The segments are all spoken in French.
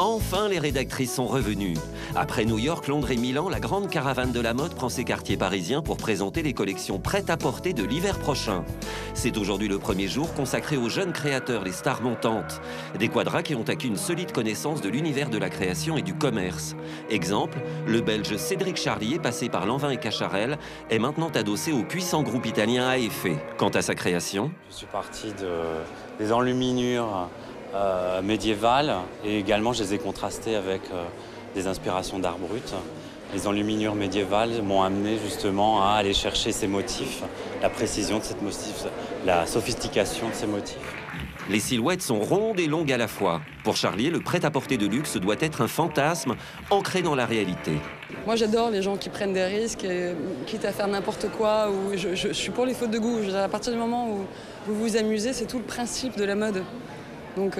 Enfin, les rédactrices sont revenues. Après New York, Londres et Milan, la grande caravane de la mode prend ses quartiers parisiens pour présenter les collections prêtes à porter de l'hiver prochain. C'est aujourd'hui le premier jour consacré aux jeunes créateurs, les stars montantes. Des quadras qui ont acquis une solide connaissance de l'univers de la création et du commerce. Exemple, le Belge Cédric Charlier, passé par Lanvin et Cacharel, est maintenant adossé au puissant groupe italien AEFE. Quant à sa création, je suis parti des enluminures médiévales et également je les ai contrastées avec des inspirations d'art brut. Les enluminures médiévales m'ont amené justement à aller chercher ces motifs, la précision de ces motifs, la sophistication de ces motifs. Les silhouettes sont rondes et longues à la fois. Pour Charlier, le prêt-à-porter de luxe doit être un fantasme ancré dans la réalité. Moi, j'adore les gens qui prennent des risques, quitte à faire n'importe quoi. Ou je suis pour les fautes de goût. À partir du moment où vous vous amusez, c'est tout le principe de la mode. Donc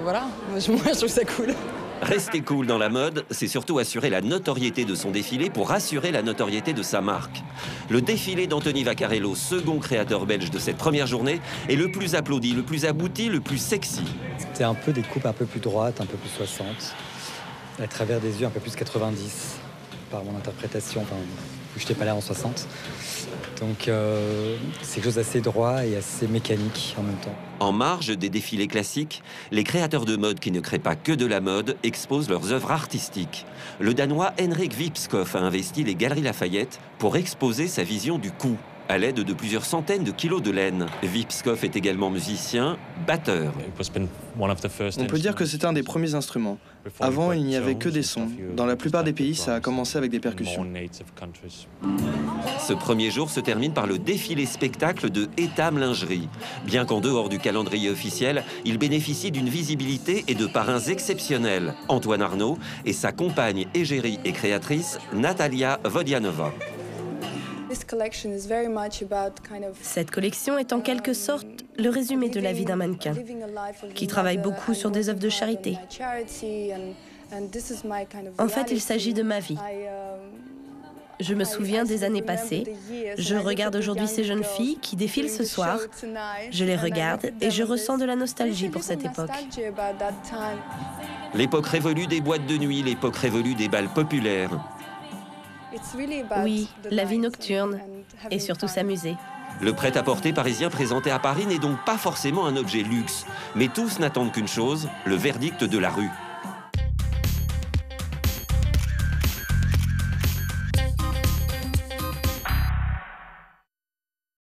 voilà, moi je trouve ça cool. Rester cool dans la mode, c'est surtout assurer la notoriété de son défilé pour assurer la notoriété de sa marque. Le défilé d'Anthony Vaccarello, second créateur belge de cette première journée, est le plus applaudi, le plus abouti, le plus sexy. C'était un peu des coupes un peu plus droites, un peu plus 60, à travers des yeux un peu plus 90, par mon interprétation, enfin, je n'étais pas là en 60. Donc c'est quelque chose d'assez droit et assez mécanique en même temps. En marge des défilés classiques, les créateurs de mode qui ne créent pas que de la mode exposent leurs œuvres artistiques. Le Danois Henrik Vipskov a investi les Galeries Lafayette pour exposer sa vision du coup, à l'aide de plusieurs centaines de kilos de laine. Vipskov est également musicien, batteur. On peut dire que c'est un des premiers instruments. Avant, il n'y avait que des sons. Dans la plupart des pays, ça a commencé avec des percussions. Ce premier jour se termine par le défilé spectacle de Etam Lingerie. Bien qu'en dehors du calendrier officiel, il bénéficie d'une visibilité et de parrains exceptionnels. Antoine Arnaud et sa compagne égérie et créatrice, Natalia Vodianova. Cette collection est en quelque sorte le résumé de la vie d'un mannequin qui travaille beaucoup sur des œuvres de charité. En fait, il s'agit de ma vie. Je me souviens des années passées. Je regarde aujourd'hui ces jeunes filles qui défilent ce soir. Je les regarde et je ressens de la nostalgie pour cette époque. L'époque révolue des boîtes de nuit, l'époque révolue des bals populaires. Oui, la vie nocturne et surtout s'amuser. Le prêt-à-porter parisien présenté à Paris n'est donc pas forcément un objet luxe. Mais tous n'attendent qu'une chose, le verdict de la rue.